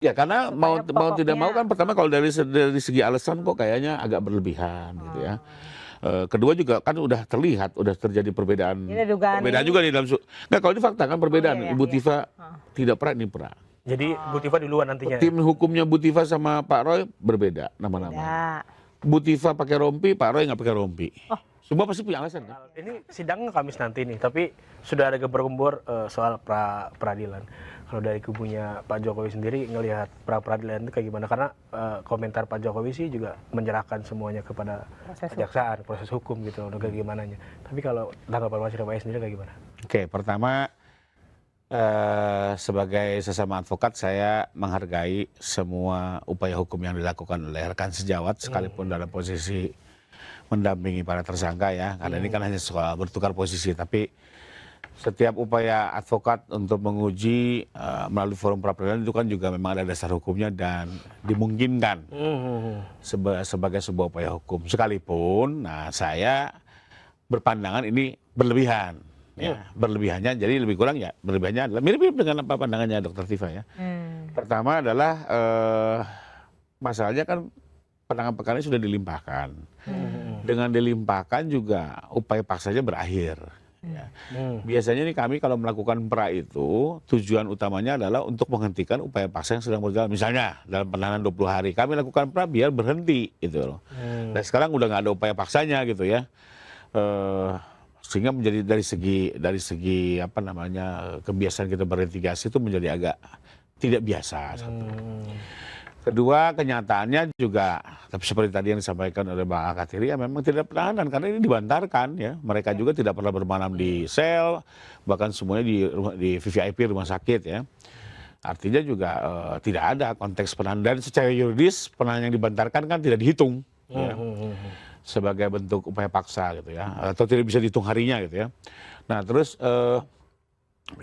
Ya karena mau supaya tidak mau pokoknya kan pertama kalau dari segi alasan kok kayaknya agak berlebihan gitu ya. Kedua juga kan udah terlihat, udah terjadi jadi ada dugaan perbedaan ini. juga nih dalam nggak kalau di fakta kan Oh iya perbedaan. ya, Ibu iya. Tifa tidak pernah ini pernah. Jadi Bu Tifa duluan nantinya. Tim hukumnya Bu Tifa sama Pak Roy berbeda nama-namanya. Beda. Bu Tifa pakai rompi, Pak Roy nggak pakai rompi. Semua pasti punya alasan kan? Ini sidang Kamis nanti nih, tapi sudah ada gembor-gembor soal peradilan. Kalau dari kubunya Pak Jokowi sendiri ngelihat peradilan itu kayak gimana? Karena komentar Pak Jokowi sih juga menyerahkan semuanya kepada kejaksaan, proses hukum gitu, kayak gimana nya. Tapi kalau tanggapan Mas Irfan sendiri kayak gimana? Oke, pertama sebagai sesama advokat saya menghargai semua upaya hukum yang dilakukan oleh rekan sejawat sekalipun dalam posisi mendampingi para tersangka ya. Karena ini kan hanya soal bertukar posisi, tapi setiap upaya advokat untuk menguji melalui forum pra-peradilan itu kan juga memang ada dasar hukumnya dan dimungkinkan sebagai sebuah upaya hukum. Sekalipun, nah saya berpandangan ini berlebihan. Ya, berlebihannya jadi lebih kurang ya berlebihannya adalah mirip-mirip dengan apa pandangannya Dr. Tifa ya. Pertama adalah masalahnya kan penanganan perkara ini sudah dilimpahkan. Dengan dilimpahkan juga upaya paksanya berakhir. Ya. Biasanya nih kami kalau melakukan pra itu tujuan utamanya adalah untuk menghentikan upaya paksa yang sedang berjalan. Misalnya dalam penahanan 20 hari kami lakukan pra biar berhenti gitu loh. Dan sekarang udah nggak ada upaya paksanya gitu ya. Sehingga menjadi dari segi apa namanya kebiasaan kita berinvestigasi itu menjadi agak tidak biasa. Satu. Kedua, kenyataannya juga, tapi seperti tadi yang disampaikan oleh Bang Akatiri, ya memang tidak penahanan karena ini dibantarkan ya. Mereka juga tidak pernah bermalam di sel, bahkan semuanya di VVIP rumah sakit ya. Artinya juga tidak ada konteks penahanan dan secara yuridis penahanan yang dibantarkan kan tidak dihitung ya, sebagai bentuk upaya paksa gitu ya, atau tidak bisa dihitung harinya gitu ya. Nah terus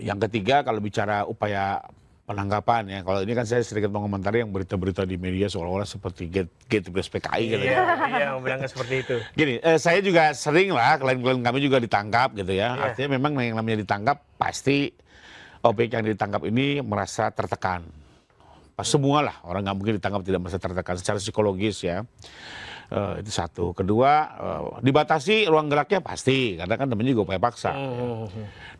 yang ketiga kalau bicara upaya penangkapan ya. Kalau ini kan saya sedikit mengomentari yang berita-berita di media seolah-olah seperti gate PKI gitu ya. Iya, bilangnya seperti itu. Gini, saya juga sering lah klien-klien kami juga ditangkap gitu ya. Artinya memang yang namanya ditangkap pasti objek yang ditangkap ini merasa tertekan. Semua lah orang nggak mungkin ditangkap tidak merasa tertekan secara psikologis ya. Itu satu. Kedua, dibatasi ruang geraknya pasti, karena kan namanya juga upaya paksa.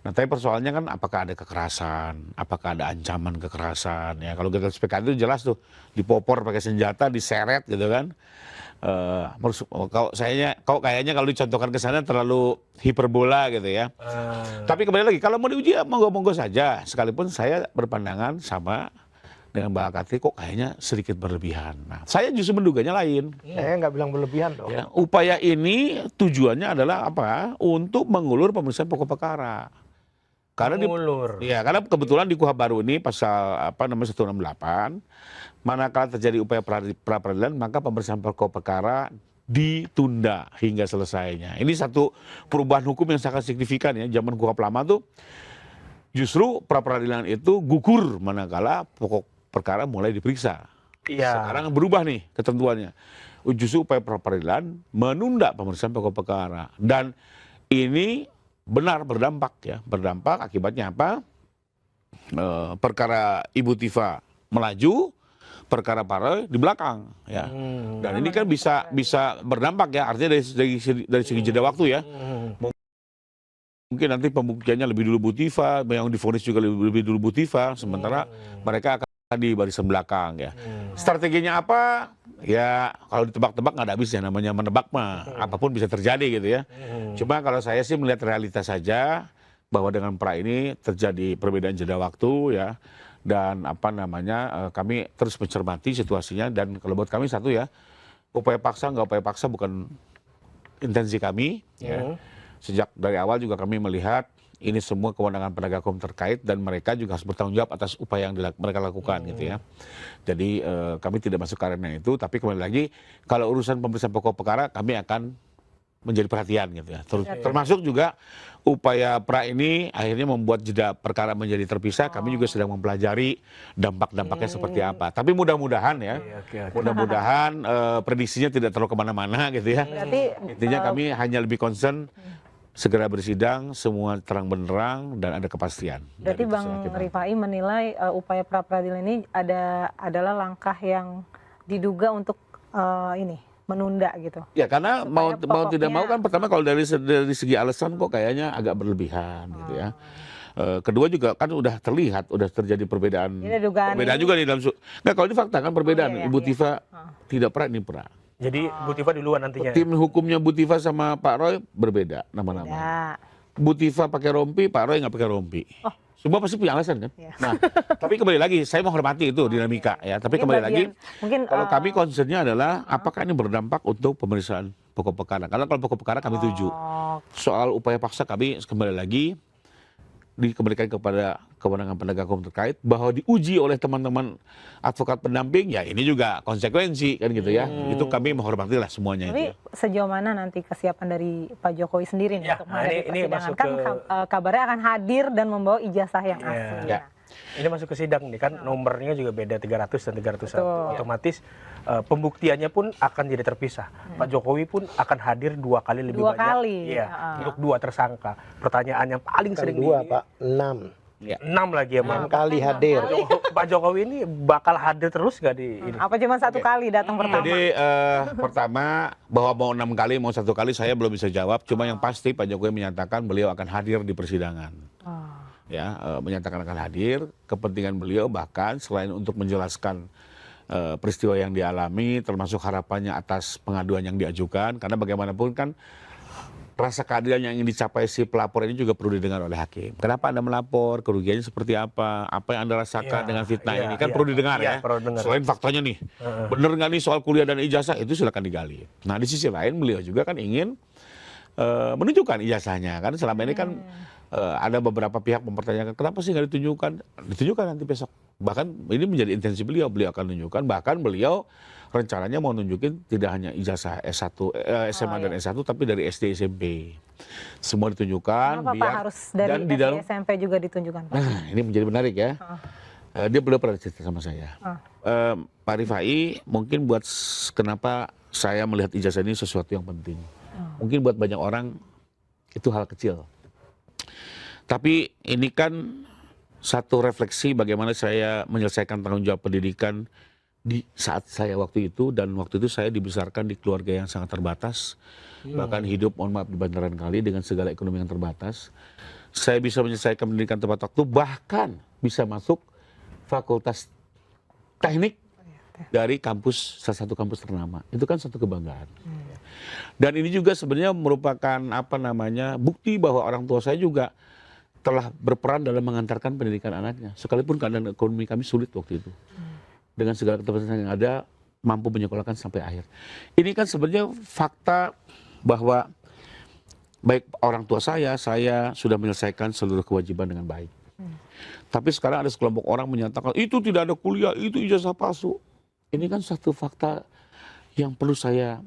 Nah, tapi persoalannya kan apakah ada kekerasan, apakah ada ancaman kekerasan ya. Kalau kita PKI itu jelas tuh dipopor pakai senjata, diseret gitu kan. Kayaknya kalau dicontohkan ke sana terlalu hiperbola gitu ya. Tapi kembali lagi, kalau mau diuji ya monggo-monggo saja. Sekalipun saya berpandangan sama dengan Mbak Akatiri kok kayaknya sedikit berlebihan. Nah, saya justru menduganya lain. Saya nggak bilang berlebihan dong. Ya, upaya ini tujuannya adalah apa? Untuk mengulur pemeriksaan pokok perkara. Karena karena kebetulan di KUHP baru ini pasal 168, manakala terjadi upaya pra-peradilan maka pemeriksaan pokok perkara ditunda hingga selesainya. Ini satu perubahan hukum yang sangat signifikan ya. Zaman KUHP lama tuh justru pra-peradilan itu gugur manakala pokok perkara mulai diperiksa. Sekarang berubah nih ketentuannya. Justru upaya pra-peradilan menunda pemeriksaan pokok perkara. Dan ini benar berdampak ya. Berdampak akibatnya apa? Perkara Ibu Tifa melaju, perkara Pak Roy di belakang ya. Dan ini kan bisa berdampak ya. Artinya dari segi jeda waktu ya. Mungkin nanti pembuktiannya lebih dulu Bu Tifa, yang divonis juga lebih dulu Bu Tifa, sementara mereka akan di barisan belakang ya. Strateginya apa? Ya kalau ditebak-tebak nggak ada habisnya, namanya menebak mah apapun bisa terjadi gitu ya. Cuma kalau saya sih melihat realitas saja bahwa dengan pra ini terjadi perbedaan jeda waktu ya, dan apa namanya kami terus mencermati situasinya, dan kalau buat kami satu ya, upaya paksa nggak upaya paksa bukan intensi kami ya. Sejak dari awal juga kami melihat ini semua kewenangan penegak hukum terkait dan mereka juga harus bertanggung jawab atas upaya yang mereka lakukan gitu ya. Jadi kami tidak masuk ke arena itu, tapi kembali lagi kalau urusan pemeriksaan pokok perkara kami akan menjadi perhatian gitu ya. Termasuk juga upaya pra ini akhirnya membuat jeda perkara menjadi terpisah. Kami juga sedang mempelajari dampak-dampaknya seperti apa. Tapi mudah-mudahan ya, mudah-mudahan prediksinya tidak terlalu kemana-mana gitu ya. Berarti intinya kami hanya lebih concern segera bersidang, semua terang benderang dan ada kepastian. Berarti dari Bang putusan hakim. Rifai menilai upaya pra peradilan ini adalah langkah yang diduga untuk menunda gitu. Ya karena mau Supaya tidak mau pokoknya- kan pertama kalau dari segi alasan kok kayaknya agak berlebihan gitu ya. Kedua juga kan udah terlihat, udah terjadi perbedaan. Jadi dugaan Perbedaan ini- juga nih dalam nggak kalau ini fakta kan perbedaan. iya, Ibu iya. Tifa tidak pernah, ini pernah. Jadi Bu Tifa duluan nantinya. Tim hukumnya Bu Tifa sama Pak Roy berbeda nama-nama. Ya. Bu Tifa pakai rompi, Pak Roy nggak pakai rompi. Semua pasti punya alasan kan. Iya. Nah, tapi kembali lagi, saya menghormati itu dinamika ya. Tapi Mungkin kembali lagi, mungkin kalau kami concernnya adalah apakah ini berdampak untuk pemeriksaan pokok perkara. Karena kalau pokok perkara kami tuju. Soal upaya paksa kami kembali lagi dikembalikan kepada kewenangan penegak hukum terkait bahwa diuji oleh teman-teman advokat pendamping, ya ini juga konsekuensi kan gitu ya. Itu kami menghormati lah semuanya itu. Tapi sejauh mana nanti kesiapan dari Pak Jokowi sendiri nih Ya, untuk nah menghadapi ini persidangan? masuk Kan ke- kabarnya akan hadir dan membawa ijazah yang asli. Ya. Ini masuk ke sidang nih kan, nomornya juga beda 300 dan 301. Betul. Otomatis pembuktiannya pun akan jadi terpisah. Pak Jokowi pun akan hadir 2 kali lebih Dua banyak. kali. Iya, untuk 2 tersangka. Pertanyaan yang paling Bukan sering 2 Pak, 6. 6 lagi ya, Bang. 6 kali hadir. Pak Jokowi ini bakal hadir terus gak di ini? Apa cuma satu kali datang pertama? Jadi pertama bahwa mau 6 kali mau 1 kali saya belum bisa jawab. Cuma yang pasti Pak Jokowi menyatakan beliau akan hadir di persidangan. Ya, menyatakan akan hadir. Kepentingan beliau bahkan selain untuk menjelaskan peristiwa yang dialami, termasuk harapannya atas pengaduan yang diajukan. Karena bagaimanapun kan rasa keadilan yang ingin dicapai si pelapor ini juga perlu didengar oleh hakim. Kenapa Anda melapor? Kerugiannya seperti apa? Apa yang Anda rasakan Iya, dengan fitnah iya, ini? Kan iya. perlu didengar Iya, ya. perlu dengar. Selain faktanya nih, bener nggak nih soal kuliah dan ijazah, itu silakan digali. Nah di sisi lain beliau juga kan ingin menunjukkan ijazahnya. Kan selama ini kan ada beberapa pihak mempertanyakan kenapa sih nggak ditunjukkan? Ditunjukkan nanti besok. Bahkan ini menjadi intensi beliau akan tunjukkan. Bahkan beliau rencananya mau nunjukin tidak hanya ijazah S1, SMA dan S1, tapi dari SD SMP. Semua ditunjukkan. Kenapa Pak harus dari dan di SD, dalam, SMP juga ditunjukkan Pak? nah ini menjadi menarik ya. Dia belum pernah cerita sama saya. Pak Rifai, mungkin buat kenapa saya melihat ijazah ini sesuatu yang penting. Mungkin buat banyak orang itu hal kecil. Tapi ini kan satu refleksi bagaimana saya menyelesaikan tanggung jawab pendidikan di saat saya waktu itu, dan waktu itu saya dibesarkan di keluarga yang sangat terbatas, bahkan hidup mohon maaf di bantaran kali dengan segala ekonomi yang terbatas. Saya bisa menyelesaikan pendidikan tepat waktu, bahkan bisa masuk fakultas teknik dari kampus, salah satu kampus ternama. Itu kan satu kebanggaan. Dan ini juga sebenarnya merupakan bukti bahwa orang tua saya juga telah berperan dalam mengantarkan pendidikan anaknya. Sekalipun keadaan ekonomi kami sulit waktu itu. Dengan segala keterbatasan yang ada, mampu menyekolahkan sampai akhir. Ini kan sebenarnya fakta bahwa baik orang tua saya sudah menyelesaikan seluruh kewajiban dengan baik. Tapi sekarang ada sekelompok orang menyatakan, itu tidak ada kuliah, itu ijazah palsu. Ini kan satu fakta yang perlu saya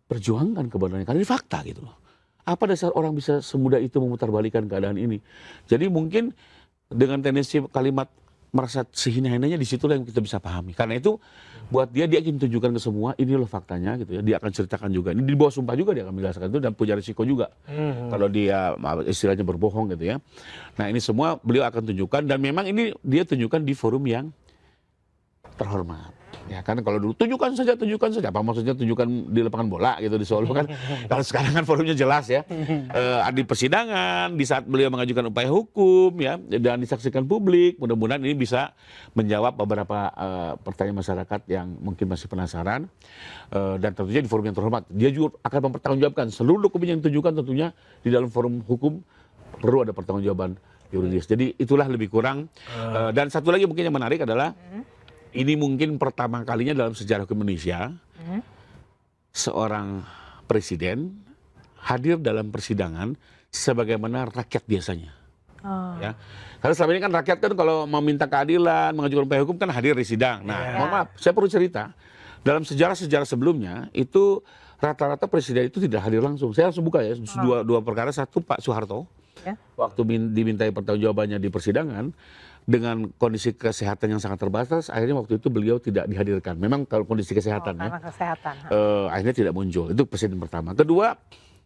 perjuangkan kebenarannya. Karena ini fakta gitu loh. Apa dasar orang bisa semudah itu memutarbalikkan keadaan ini? Jadi mungkin dengan tendensi kalimat merasa sehina-hinanya, disitulah yang kita bisa pahami. Karena itu buat dia ingin tunjukkan ke semua, ini loh faktanya gitu ya. Dia akan ceritakan juga. Ini di bawah sumpah juga dia akan menjelaskan itu, dan punya risiko juga. Kalau dia istilahnya berbohong gitu ya. Nah ini semua beliau akan tunjukkan, dan memang ini dia tunjukkan di forum yang terhormat. Ya kan kalau dulu tunjukkan saja, apa maksudnya tunjukkan di lapangan bola gitu di Solo kan. Kalau sekarang kan forumnya jelas ya. Di persidangan, di saat beliau mengajukan upaya hukum ya, dan disaksikan publik, mudah-mudahan ini bisa menjawab beberapa pertanyaan masyarakat yang mungkin masih penasaran. Dan tentunya di forum yang terhormat. Dia juga akan mempertanggungjawabkan seluruh dokumen yang ditunjukkan, tentunya di dalam forum hukum perlu ada pertanggungjawaban yuridis. Jadi itulah lebih kurang. Dan satu lagi mungkin yang menarik adalah ini mungkin pertama kalinya dalam sejarah hukum Indonesia seorang presiden hadir dalam persidangan sebagaimana rakyat biasanya. Ya. Karena selama ini kan rakyat kan kalau meminta keadilan, mengajukan upaya hukum kan hadir di sidang. Nah, mohon maaf, saya perlu cerita. Dalam sejarah-sejarah sebelumnya itu rata-rata presiden itu tidak hadir langsung. Saya langsung buka ya, dua perkara. Satu Pak Soeharto, waktu dimintai pertanggungjawabannya di persidangan, dengan kondisi kesehatan yang sangat terbatas, akhirnya waktu itu beliau tidak dihadirkan. Memang kalau kondisi kesehatan ya, Karena kesehatan. akhirnya tidak muncul. Itu presiden pertama. Kedua,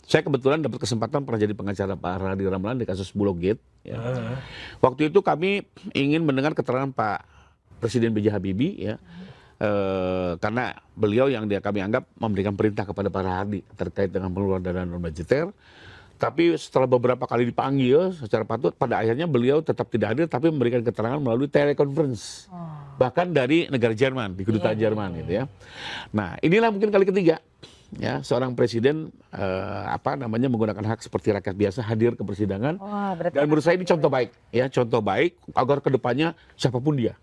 Saya kebetulan dapat kesempatan pernah jadi pengacara Pak Radi Ramlan di kasus Bulog Gate. Ya. Waktu itu kami ingin mendengar keterangan Pak Presiden B.J. Habibie, ya, karena beliau yang kami anggap memberikan perintah kepada Pak Radi terkait dengan pengeluaran dana non budgeter. Tapi setelah beberapa kali dipanggil secara patut, pada akhirnya beliau tetap tidak hadir, tapi memberikan keterangan melalui telekonferensi. Bahkan dari negara Jerman, di kedutaan Jerman gitu ya. Nah, inilah mungkin kali ketiga ya seorang presiden menggunakan hak seperti rakyat biasa hadir ke persidangan. Wah, berarti Dan menurut saya ini contoh baik ya, contoh baik agar kedepannya siapapun dia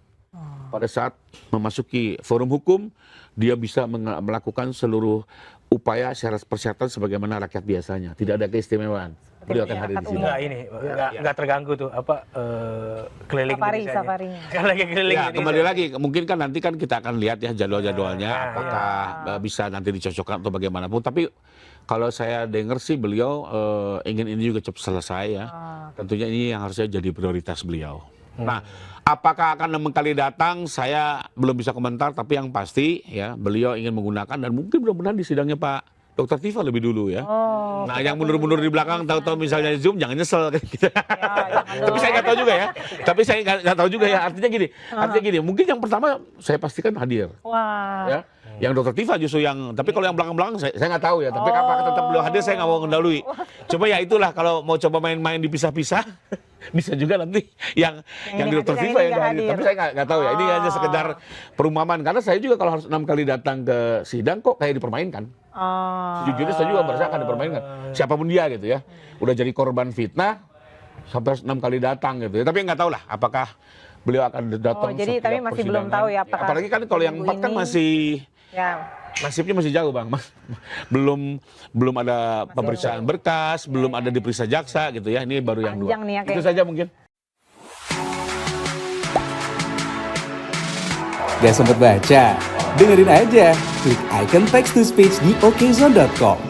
pada saat memasuki forum hukum dia bisa melakukan seluruh upaya syarat persyaratan sebagaimana rakyat biasanya, tidak ada keistimewaan. Beliau akan hadir di sini. Enggak ini, enggak terganggu tuh keliling Indonesianya. Safarinya. Kan lagi keliling Ya, Indonesia. kembali lagi, mungkin kan nanti kan kita akan lihat ya jadwal-jadwalnya, apakah bisa nanti dicocokkan atau bagaimanapun. Tapi kalau saya dengar sih beliau ingin ini juga cepat selesai ya. Tentunya ini yang harusnya jadi prioritas beliau. Nah, apakah akan 6 kali datang, saya belum bisa komentar. Tapi yang pasti ya beliau ingin menggunakan dan mungkin mudah-mudahan di sidangnya Pak Dr. Tifa lebih dulu ya. Nah, yang mundur-mundur di belakang tahu-tahu misalnya Zoom jangan nyesel kan gitu. Tapi saya nggak tahu juga ya. Tapi saya nggak tahu juga ya. Artinya gini. Mungkin yang pertama saya pastikan hadir. Wah. Ya. Yang Dr. Tifa justru yang. Tapi kalau yang belakang-belakang saya nggak tahu ya. Tapi apakah tetap beliau hadir saya nggak mau mendahului. Coba ya itulah kalau mau coba main-main dipisah-pisah. Bisa juga nanti yang di Dr. Tifa yang nggak hadir. Tapi saya nggak tahu ya. Ini hanya sekedar perumpamaan. Karena saya juga kalau harus 6 kali datang ke sidang kok kayak dipermainkan. Sejujurnya saya juga merasa akan dipermainkan. Siapapun dia gitu ya. Udah jadi korban fitnah sampai 6 kali datang gitu ya. Tapi nggak tahu lah apakah beliau akan datang jadi setiap tapi masih persidangan. belum tahu ya apakah Apalagi kan kalau yang 4 kan masih nasibnya masih jauh Bang. Belum ada pemeriksaan berkas, belum ada diperiksa jaksa gitu ya. Ini baru yang 2. Panjang nih ya, Itu saja mungkin. Gak sempet baca? Dengerin aja, klik icon text to speech di okezone.com.